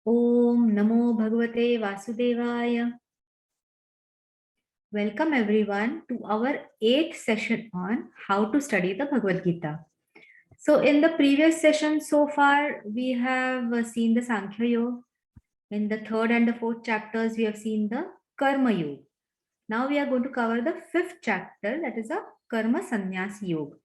Om Namo Bhagavate Vasudevaya. Welcome everyone to our 8th session on how to study the Bhagavad Gita. So in the previous session so far, we have seen the Sankhya Yoga. In the 3rd and the 4th chapters, we have seen the Karma Yoga. Now we are going to cover the 5th chapter, that is a Karma Sannyas Yoga.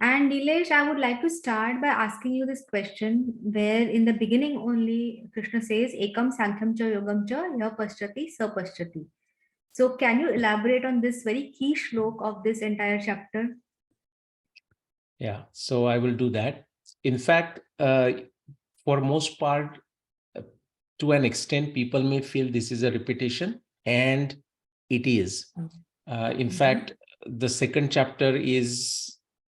And Nilesh, I would like to start by asking you this question, where in the beginning only Krishna says, Ekam Sankham Cha Yogam Cha Ya Paschati Sa Paschati. So can you elaborate on this very key shlok of this entire chapter? Yeah, so I will do that. In fact, for most part, to an extent, people may feel this is a repetition, and it is. In fact, the second chapter is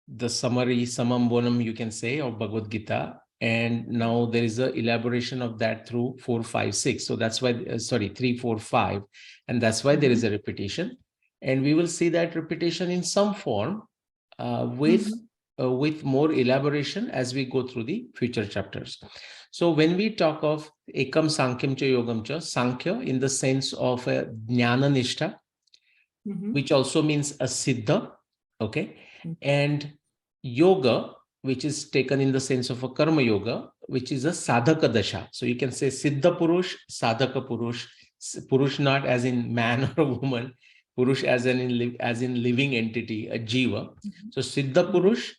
the summary, summum bonum, you can say, of Bhagavad Gita. And now there is an elaboration of that through 4, 5, 6. So that's why, 3, 4, 5. And that's why there is a repetition. And we will see that repetition in some form with more elaboration as we go through the future chapters. So when we talk of Ekam Sankhya Cha Yogam Cha, Sankhya in the sense of a Jnana Nishtha, which also means a Siddha, okay? And Yoga, which is taken in the sense of a Karma Yoga, which is a Sadhaka Dasha. So you can say Siddha Purush, Sadhaka Purush, Purush not as in man or a woman, Purush as in living entity, a Jiva. So Siddha Purush,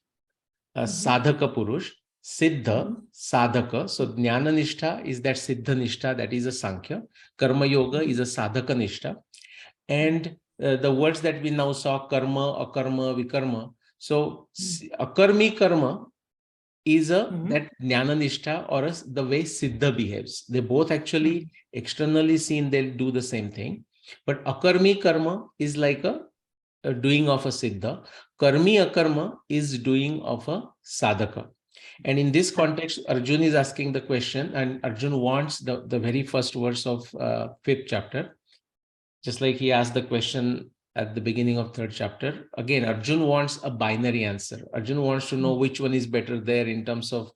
Sadhaka Purush, Siddha, Sadhaka. So Jnana Nishtha is that Siddha Nishtha, that is a Sankhya. Karma Yoga is a Sadhaka Nishtha. And the words that we now saw, karma, akarma, vikarma. So akarmi karma is that jnana nishtha, or the way siddha behaves. They both actually externally seen, they'll do the same thing. But akarmi karma is like a doing of a siddha. Karmi akarma is doing of a sadhaka. And in this context, Arjun is asking the question, and Arjun wants the very first verse of 5th chapter. Just like he asked the question at the beginning of 3rd chapter. Again, Arjun wants a binary answer. Arjun wants to know which one is better there in terms of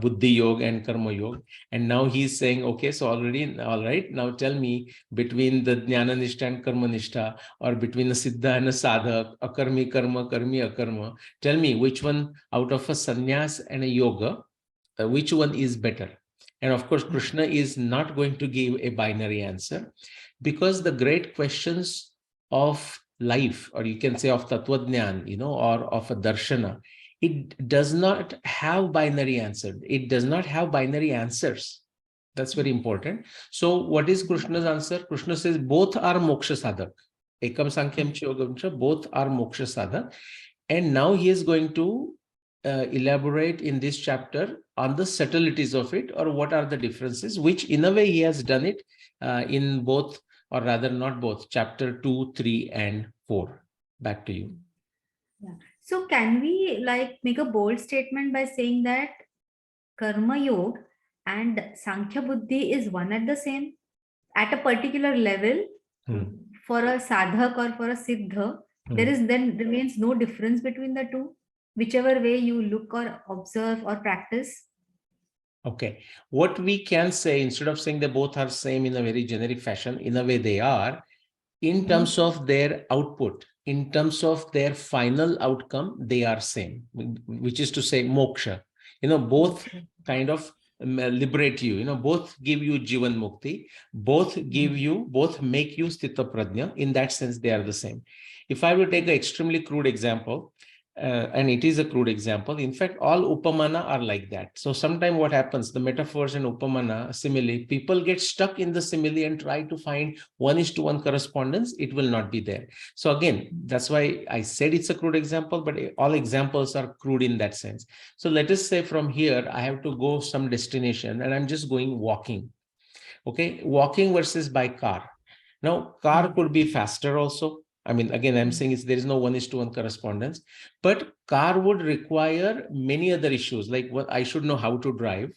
Buddhi Yoga and Karma Yoga. And now he's saying, okay, so already, all right, now tell me between the Jnana Nishtha and Karma Nishtha, or between a Siddha and a Sadhak, Akarmi Karma, Karmi Akarma, tell me which one out of a sannyas and a yoga, which one is better? And of course, Krishna is not going to give a binary answer, because the great questions of life, or you can say of Tattvajnana, or of a Darshana, it does not have binary answer. It does not have binary answers. That's very important. So what is Krishna's answer? Krishna says both are moksha sadhak. Ekam Sankhya Cha Yogam Cha, both are moksha sadhak. And now he is going to elaborate in this chapter on the subtleties of it, or what are the differences, which in a way he has done it in both, or rather not both, chapter 2, 3, and 4. Back to you. Yeah. So can we make a bold statement by saying that Karma Yoga and Sankhya Buddhi is one at the same, at a particular level? For a sadhak or for a siddha, there remains no difference between the two, whichever way you look or observe or practice? Okay, what we can say, instead of saying they both are same in a very generic fashion, in a way they are, in terms of their output, in terms of their final outcome, they are same, which is to say moksha. Both kind of liberate you, both give you JeevanMukti, both make you Sthitaprajna. In that sense, they are the same. If I will take an extremely crude example, and it is a crude example. In fact, all upamana are like that. So sometimes what happens, the metaphors and upamana, simile, people get stuck in the simile and try to find 1:1 correspondence. It will not be there. So again, that's why I said it's a crude example, but all examples are crude in that sense. So let us say from here, I have to go some destination and I'm just going walking. Okay, walking versus by car. Now, car could be faster also. I mean, again, I'm saying there is no 1:1 correspondence, but car would require many other issues, like what I should know how to drive.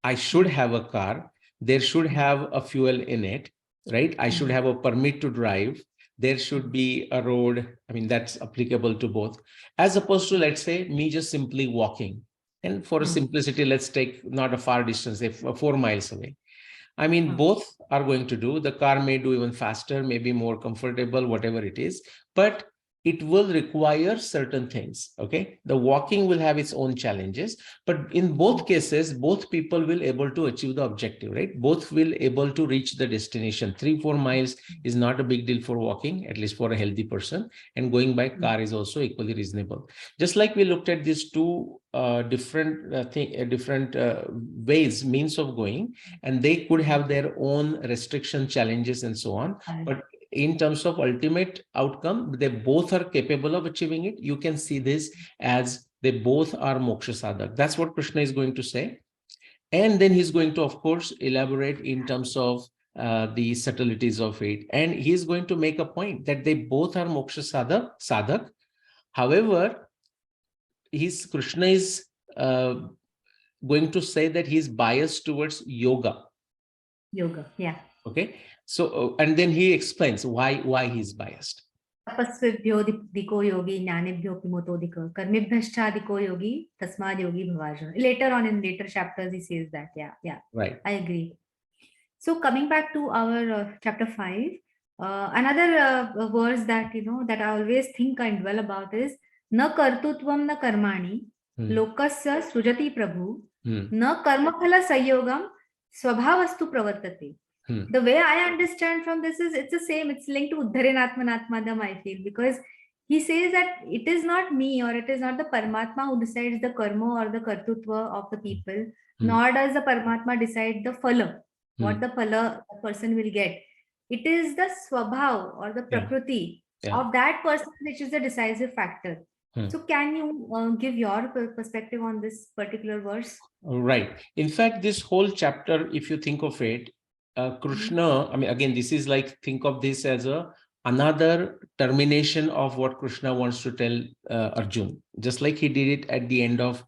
I should have a car. There should have a fuel in it, right? I should have a permit to drive. There should be a road. I mean, that's applicable to both, as opposed to, let's say, me just simply walking. And for simplicity, let's take not a far distance, say 4 miles away. I mean, both are going to do. The car may do even faster, maybe more comfortable, whatever it is, but it will require certain things. Okay. The walking will have its own challenges, but in both cases, both people will able to achieve the objective, right? Both will able to reach the destination. 3-4 miles is not a big deal for walking, at least for a healthy person, and going by car is also equally reasonable. Just like we looked at these two different ways, means of going, and they could have their own restriction challenges and so on. But in terms of ultimate outcome, they both are capable of achieving it. You can see this as they both are moksha sadhak. That's what Krishna is going to say. And then he's going to, of course, elaborate in terms of the subtleties of it. And he's going to make a point that they both are moksha sadhak. However, Krishna is going to say that he's biased towards yoga. Yoga, yeah. Okay. So, and then he explains why he's biased. Tapasvibhyo diko yogi jnanebhyo pimotodika karmibhyashchadiko yogi tasmad yogi bhavajana. Later on in later chapters, he says that. Yeah. Right. I agree. So coming back to our chapter 5, another verse that that I always think and dwell about is na kartutvam na karmani lokasya srujati prabhu na karmaphala sayogam swabhavastu pravartate. The way I understand from this is it's the same. It's linked to Uddharenatmanatmadam, I feel, because he says that it is not me or it is not the Paramatma who decides the karma or the kartutva of the people, nor does the Paramatma decide the phala, what the phala the person will get. It is the swabhav or the prakriti of that person which is the decisive factor. So can you give your perspective on this particular verse? Right. In fact, this whole chapter, if you think of it, Krishna, I mean, again, this is like, think of this as another termination of what Krishna wants to tell Arjun, just like he did it at the end of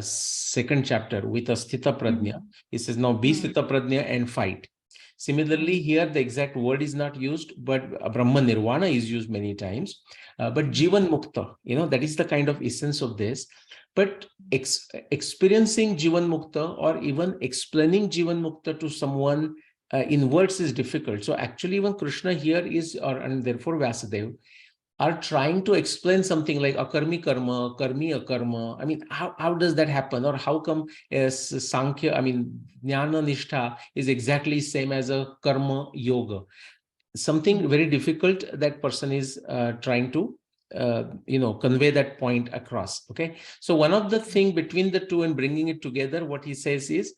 second chapter with a Sthitaprajna. He says, now be Sthitaprajna and fight. Similarly, here the exact word is not used, but Brahma Nirvana is used many times. But JeevanMukta, that is the kind of essence of this. But experiencing JeevanMukta or even explaining JeevanMukta to someone in words is difficult. So actually, even Krishna here and therefore Vasudev, are trying to explain something like akarmi karma, karmi akarma. I mean, how does that happen? Or how come Sankhya, I mean, Jnana Nishtha is exactly same as a karma yoga? Something very difficult that person is trying to convey that point across. Okay. So one of the thing between the two and bringing it together, what he says is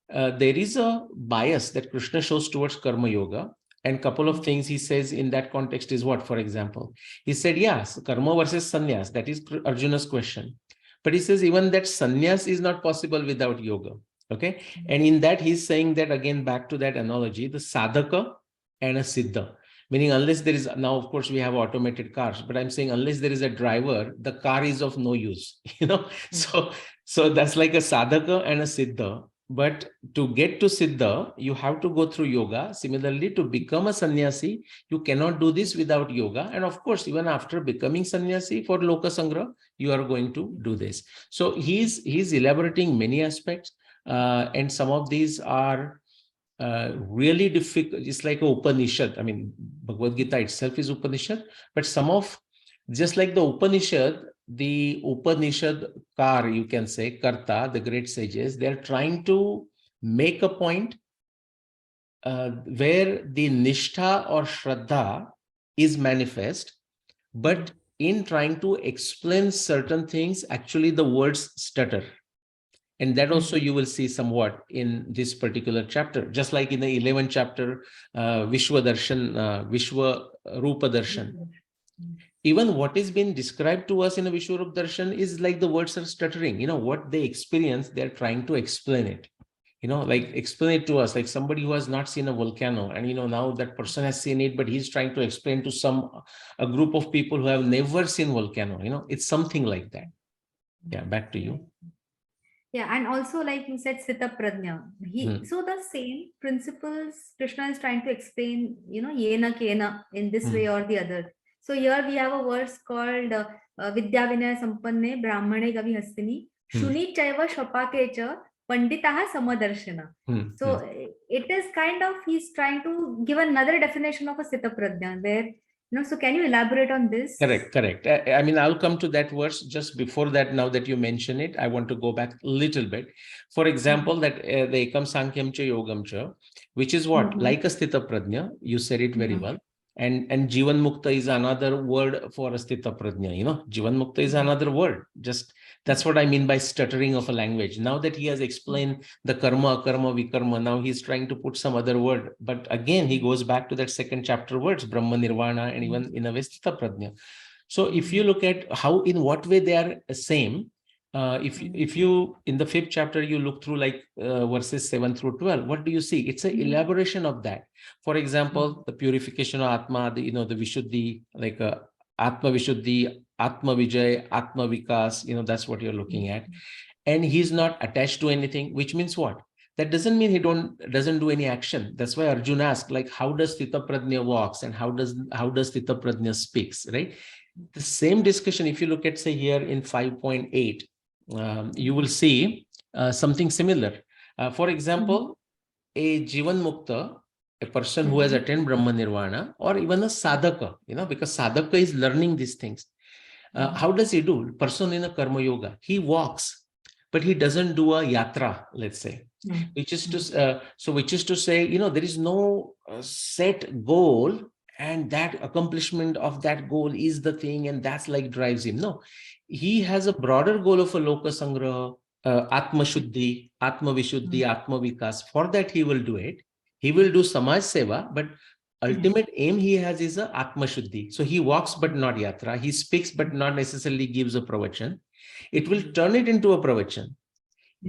there is a bias that Krishna shows towards karma yoga. And couple of things he says in that context is what, for example, he said, yes, karma versus sannyas, that is Arjuna's question. But he says even that sannyas is not possible without yoga. Okay. And in that, he's saying that, again, back to that analogy, the sadhaka and a siddha, meaning unless there is, now, of course, we have automated cars, but I'm saying unless there is a driver, the car is of no use, So that's like a sadhaka and a siddha. But to get to siddha, you have to go through yoga. Similarly, to become a sannyasi, you cannot do this without yoga. And of course, even after becoming sannyasi for loka sangra, you are going to do this. So he's elaborating many aspects, and some of these are really difficult. It's like a Upanishad. I mean, Bhagavad Gita itself is Upanishad, but just like the Upanishad kar, you can say, karta, the great sages, they're trying to make a point where the nishtha or shraddha is manifest, but in trying to explain certain things, actually the words stutter. And that also you will see somewhat in this particular chapter, just like in the 11th chapter, Vishwa Rupa Darshan. Even what is being described to us in a Vishwarup Darshan is like the words are stuttering. What they experience, they're trying to explain it. Like explain it to us, like somebody who has not seen a volcano, and now that person has seen it, but he's trying to explain to a group of people who have never seen volcano. It's something like that. Yeah, back to you. Yeah, and also like you said, Sthitaprajna. So the same principles Krishna is trying to explain, yena kena, in this way or the other. So here we have a verse called Vidya Vinaya Sampanne Brahmane Gavi Hastini Shuni Chaiva Shvapakecha Panditaha Samadarshana. So it is kind of, he's trying to give another definition of a Sthitaprajna where, so can you elaborate on this? Correct. I mean, I'll come to that verse. Just before that, now that you mention it, I want to go back a little bit. For example, that the Ekam Sankhyam Cha Yogam Cha, which is what? Like a Sthitaprajna, you said it very well. And JeevanMukta is another word for a Sthitaprajna. JeevanMukta is another word. Just that's what I mean by stuttering of a language. Now that he has explained the karma, akarma, vikarma, now he's trying to put some other word. But again, he goes back to that second chapter words, Brahma, Nirvana, and even in a way Sthitaprajna. So if you look at how, in what way they are same, if you, in the 5th chapter, you look through like verses 7 through 12, what do you see? It's an elaboration of that. For example, the purification of Atma, the Vishuddhi, like Atma Vishuddhi, Atma Vijay, Atma Vikas, that's what you're looking at. And he's not attached to anything, which means what? That doesn't mean he doesn't do any action. That's why Arjuna asked, like, how does Sthitaprajna walks and how does Sthitaprajna speaks, right? The same discussion, if you look at, say, here in 5.8, you will see something similar. For example, a JeevanMukta, a person who has attained Brahma Nirvana, or even a sadhaka, because sadhaka is learning these things. How does he do? Person in a karma yoga, he walks, but he doesn't do a yatra, let's say, which is to say, there is no set goal, and that accomplishment of that goal is the thing, and that's like drives him. No, he has a broader goal of a loka sangraha, Atma Shuddhi, Atma Vishuddhi, Atma Vikas. For that, he will do it. He will do Samaj Seva, but ultimate aim he has is a Atma Shuddhi. So he walks, but not yatra. He speaks, but not necessarily gives a pravachan. It will turn it into a pravachan.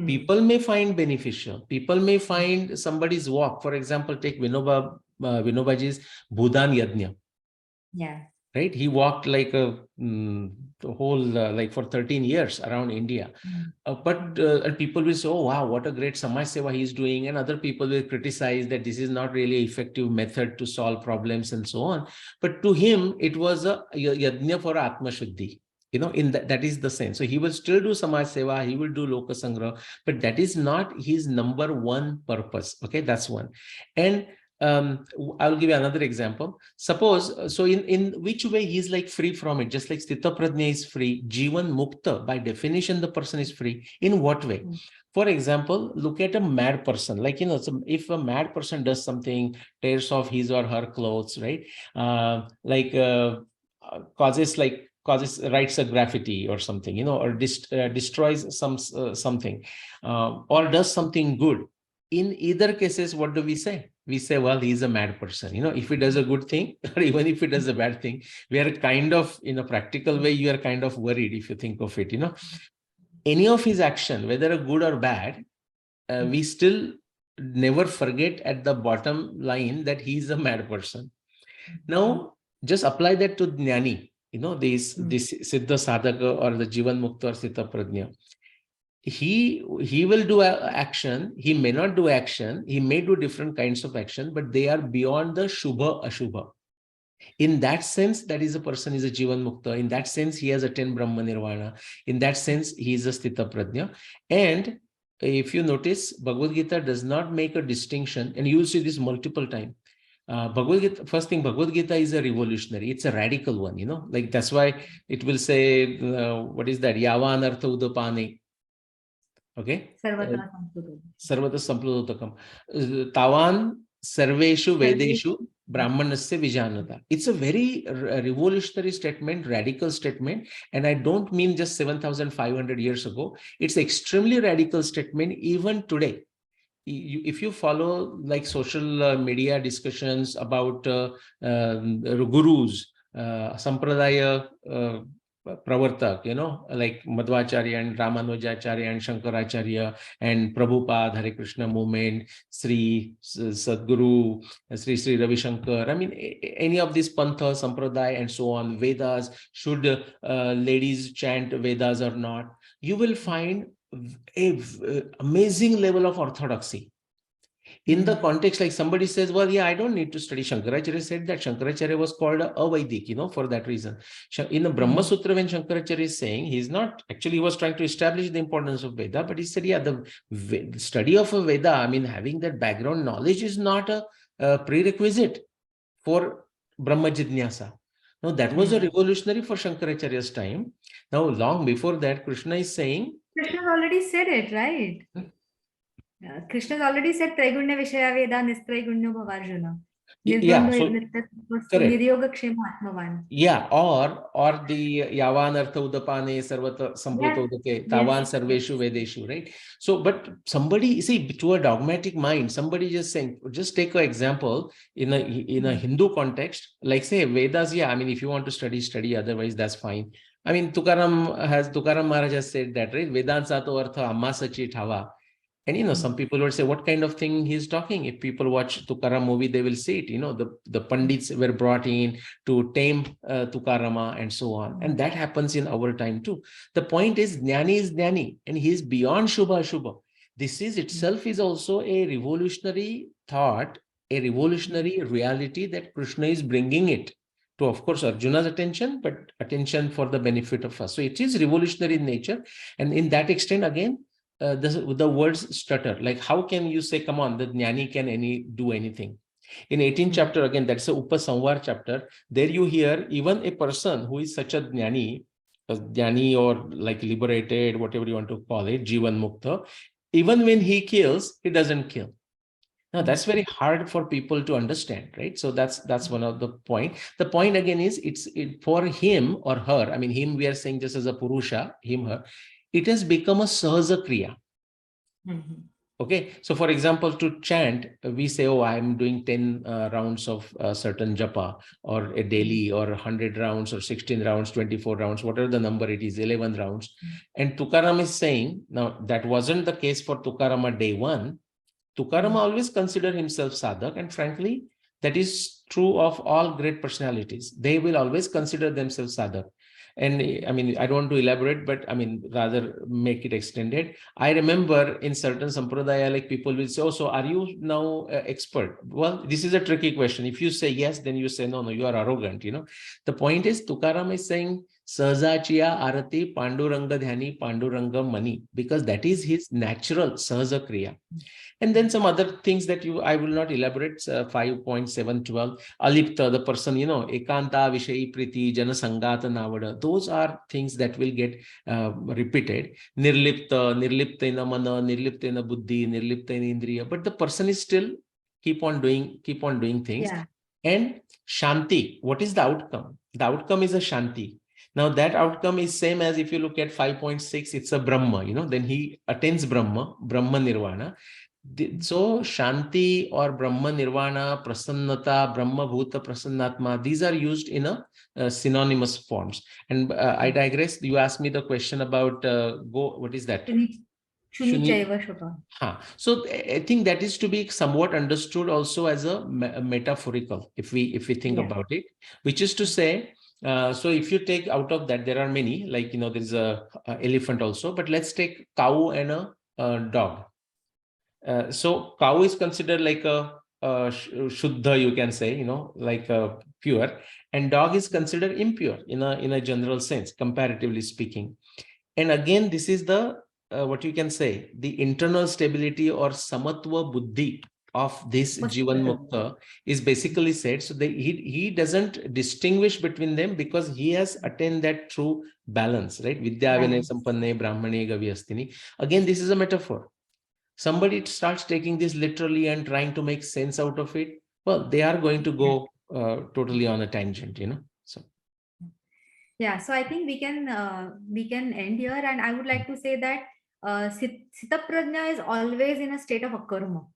People may find beneficial. People may find somebody's walk. For example, take Vinobaji's Bhudan Yajna. Yeah. Right? He walked like a whole, like for 13 years around India. And people will say, oh, wow, what a great Samaj Seva he is doing. And other people will criticize that this is not really an effective method to solve problems and so on. But to him, it was a yajna for Atma Shuddhi. In that is the sense. So he will still do Samaj Seva, he will do Loka Sangraha, but that is not his number one purpose. Okay, that's one. And I'll give you another example. Suppose, so in which way he's like free from it, just like Sthitaprajna is free, JeevanMukta, by definition, the person is free. In what way? For example, look at a mad person. Like, so if a mad person does something, tears off his or her clothes, right? Writes a graffiti or something, or destroys something, or does something good. In either cases, what do we say? We say, well, he's a mad person. If he does a good thing, or even if he does a bad thing, we are kind of, in a practical way, you are kind of worried if you think of it. Any of his action, whether a good or bad, we still never forget at the bottom line that he's a mad person. Now, just apply that to Jnani, this Siddha Sadhaka or the JeevanMukta or Sthitaprajna. He will do action, he may not do action, he may do different kinds of action, but they are beyond the Shubha Ashubha. In that sense, that is a person is a JeevanMukta. In that sense, he has attained Brahma Nirvana. In that sense, he is a Sthitaprajna. And if you notice, Bhagavad Gita does not make a distinction, and you will see this multiple times. Bhagavad Gita, first thing, Bhagavad Gita is a revolutionary. It's a radical one, like that's why it will say, what is that? Yavan Artha Udapane. Okay. Sarvata Sampludotakam. Tavan Sarveshu Vedeshu Brahmanasya Vijanata. It's a very revolutionary statement, radical statement. And I don't mean just 7,500 years ago. It's extremely radical statement even today. If you follow like social media discussions about gurus, Sampradaya Pravartak, like Madhvacharya and Ramanujacharya and Shankaracharya and Prabhupada, Hare Krishna movement, Sri Sadguru, Sri Ravi Shankar. I mean, any of these Pantha, Sampradaya and so on, Vedas, should ladies chant Vedas or not? You will find a amazing level of orthodoxy. In the context, like somebody says, well, yeah, I don't need to study. Shankaracharya said that Shankaracharya was called a Vedic, for that reason. In the Brahma Sutra, when Shankaracharya is saying, he's not, actually, he was trying to establish the importance of Veda, but he said, yeah, the study of a Veda, I mean, having that background knowledge is not a prerequisite for Brahma Jidnyasa. Now, that was a revolutionary for Shankaracharya's time. Now, long before that, Krishna is saying, Krishna already said it, right? Krishna already said Traigunya Vishaya Veda Nistraigunya Bhavarjuna. yeah, so correct. Niryoga Kshema Atmavan. Yeah, or the Yavan Artha Udapane Sarvata Samprata Udake Tavan Sarveshu Vedeshu, right? So, but somebody, see, to a dogmatic mind, somebody just saying, just take an example in a Hindu context, like say Vedas, yeah, I mean, if you want to study, otherwise that's fine. I mean, Tukaram Maharaj has said that, right? Vedanta to Artha Amma Sachi Thava. And some people would say, what kind of thing he's talking? If people watch Tukaram movie, they will see it. The Pandits were brought in to tame Tukarama and so on. And that happens in our time too. The point is, Jnani is Jnani, and he is beyond Shubha Shubha. This is itself is also a revolutionary thought, a revolutionary reality that Krishna is bringing it to, of course, Arjuna's attention, but attention for the benefit of us. So it is revolutionary in nature. And in that extent, again, the words stutter. Like, how can you say, come on, the Jnani can do anything? In 18th chapter, again, that's a Upasamvar chapter. There you hear even a person who is such a Jnani or like liberated, whatever you want to call it, JeevanMukta, even when he kills, he doesn't kill. Now, that's very hard for people to understand, right? So that's one of the point. The point again is for him or her, I mean, him, we are saying just as a Purusha, him, her, it has become a Sahaja Kriya. Okay, so for example, to chant, we say, oh, I'm doing 10 rounds of certain japa, or a daily, or 100 rounds, or 16 rounds, 24 rounds, whatever the number it is, 11 rounds. And Tukaram is saying, now that wasn't the case for Tukarama day one. Tukarama always considered himself sadhak, and frankly, that is true of all great personalities. They will always consider themselves sadhak. And I mean, I don't want to elaborate, but I mean, rather make it extended. I remember in certain sampradaya, like people will say, oh, so are you now expert? Well, this is a tricky question. If you say yes, then you say, no, you are arrogant. The point is, Tukaram is saying, Sahajachiya Arati Panduranga Dhyani Panduranga Mani, because that is his natural Sahaja Kriya. And then some other things that I will not elaborate, 5.712, Alipta, the person, Ekanta, Vishayi Priti, Jana Sangata Navada, those are things that will get repeated. Nirlipta in a mana, nirlipta in a buddhi, nirlipta in indriya, but the person is still keep on doing things. Yeah. And Shanti, what is the outcome? The outcome is a Shanti. Now that outcome is same as if you look at 5.6, it's a Brahma, then he attains Brahma Nirvana. So Shanti or Brahma Nirvana, Prasannata, Brahma Bhuta Prasannatma, these are used in a synonymous forms. And I digress. You asked me the question about what is that? So I think that is to be somewhat understood also as a metaphorical, if we think about it, which is to say, so if you take out of that, there are many, like, there's a elephant also, but let's take cow and a dog. So cow is considered like a shuddha, you can say, like a pure, and dog is considered impure in a general sense, comparatively speaking. And again, this is the what you can say, the internal stability or samatva buddhi of this JeevanMukta is basically said. So he doesn't distinguish between them because he has attained that true balance, right? Vidya Vinay Sampanne Brahmane Gavyastini. Again, this is a metaphor. Somebody starts taking this literally and trying to make sense out of it, well, they are going to go totally on a tangent, so. Yeah, so I think we can end here, and I would like to say that Sthitaprajna is always in a state of akarma.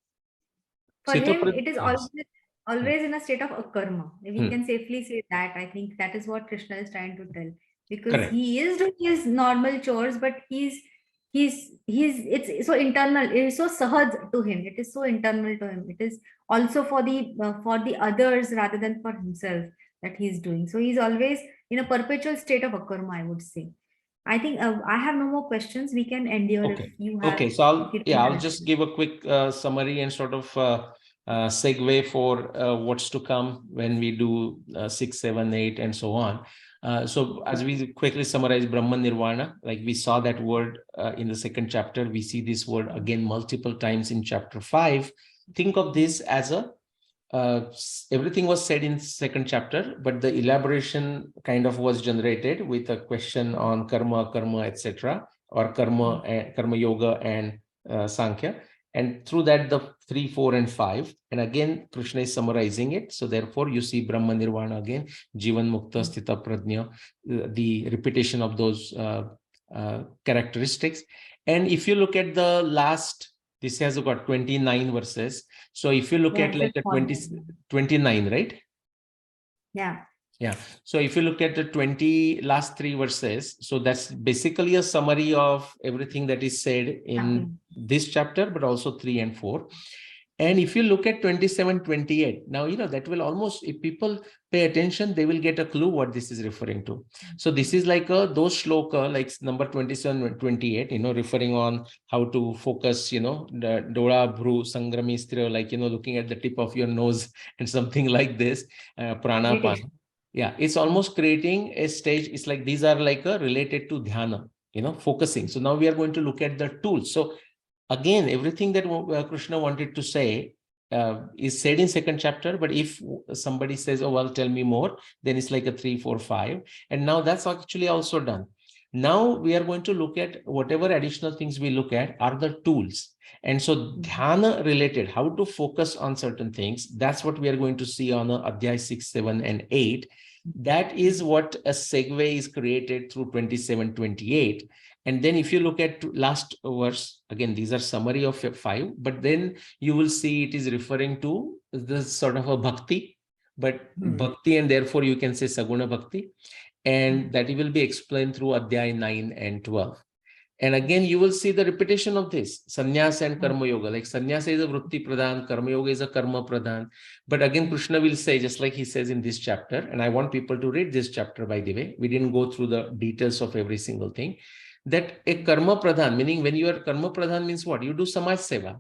For him, it is always in a state of akarma. We can safely say that. I think that is what Krishna is trying to tell, because Correct. He is doing his normal chores, but it's so internal, it is so sahaj to him, it is so internal to him, it is also for the others rather than for himself that he's doing. So he's always in a perpetual state of akarma, I would say. I think I have no more questions. We can endure if Okay. you have. Okay. So I'll have just give a quick summary and sort of segue for what's to come when we do 6, 7, 8, and so on. So as we quickly summarize Brahma Nirvana, like we saw that word in the second chapter, we see this word again multiple times in chapter 5. Think of this as a everything was said in second chapter, but the elaboration kind of was generated with a question on karma, etc., or karma yoga and Sankhya. And through that, the 3, 4, and 5. And again, Krishna is summarizing it. So therefore, you see Brahma Nirvana again, JeevanMukta, Sthitaprajna, the repetition of those characteristics. And if you look at the last, this has got 29 verses. So if you look at like a 29, right? Yeah. Yeah. So if you look at the last 3 verses, so that's basically a summary of everything that is said in this chapter, but also 3 and 4. And if you look at 27, 28, now, that will almost, if people pay attention, they will get a clue what this is referring to. So this is like those shloka, like number 27, 28, referring on how to focus, the Dola, Bhru, Sangrami, Sthira, like, looking at the tip of your nose and something like this, Pranapana. Yeah, it's almost creating a stage. It's like these are like related to dhyana, focusing. So now we are going to look at the tools. So again, everything that Krishna wanted to say is said in second chapter. But if somebody says, oh, well, tell me more, then it's like a 3, 4, 5. And now that's actually also done. Now we are going to look at whatever additional things we look at are the tools. And so dhyana related, how to focus on certain things. That's what we are going to see on Adhyay 6, 7, and 8. That is what a segue is created through 27, 28. And then if you look at last verse, again, these are summary of 5, but then you will see it is referring to the sort of a bhakti, but bhakti, and therefore you can say Saguna Bhakti. And that will be explained through Adhyay 9 and 12. And again, you will see the repetition of this, sannyas and karma yoga. Like sannyasa is a vritti pradhan, karma yoga is a karma pradhan. But again, Krishna will say, just like he says in this chapter, and I want people to read this chapter, by the way, we didn't go through the details of every single thing, that a karma pradhan, meaning when you are karma pradhan means what? You do samaj seva,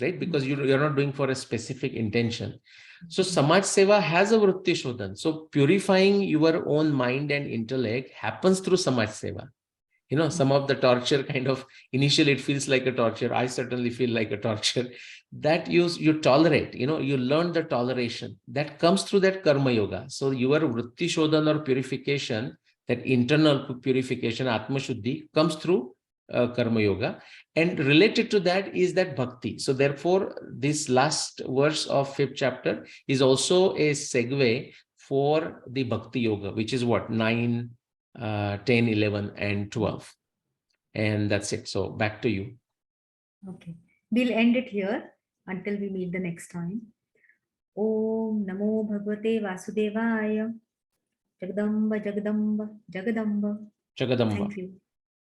right? Because you're not doing for a specific intention. So samaj seva has a vritti shodhan. So purifying your own mind and intellect happens through samaj seva. Some of the torture kind of, initially it feels like a torture. I certainly feel like a torture. That you tolerate, you learn the toleration. That comes through that karma yoga. So your vritti shodhan or purification, that internal purification, Atma Shuddhi, comes through karma yoga. And related to that is that bhakti. So therefore, this last verse of 5th chapter is also a segue for the bhakti yoga, which is what? 9, 10, 11, and 12. And that's it. So back to you. Okay. We'll end it here until we meet the next time. Om Namo Bhagavate Vasudevaya. Jagadamba, Jagadamba, Jagadamba. Jagadamba. Thank you.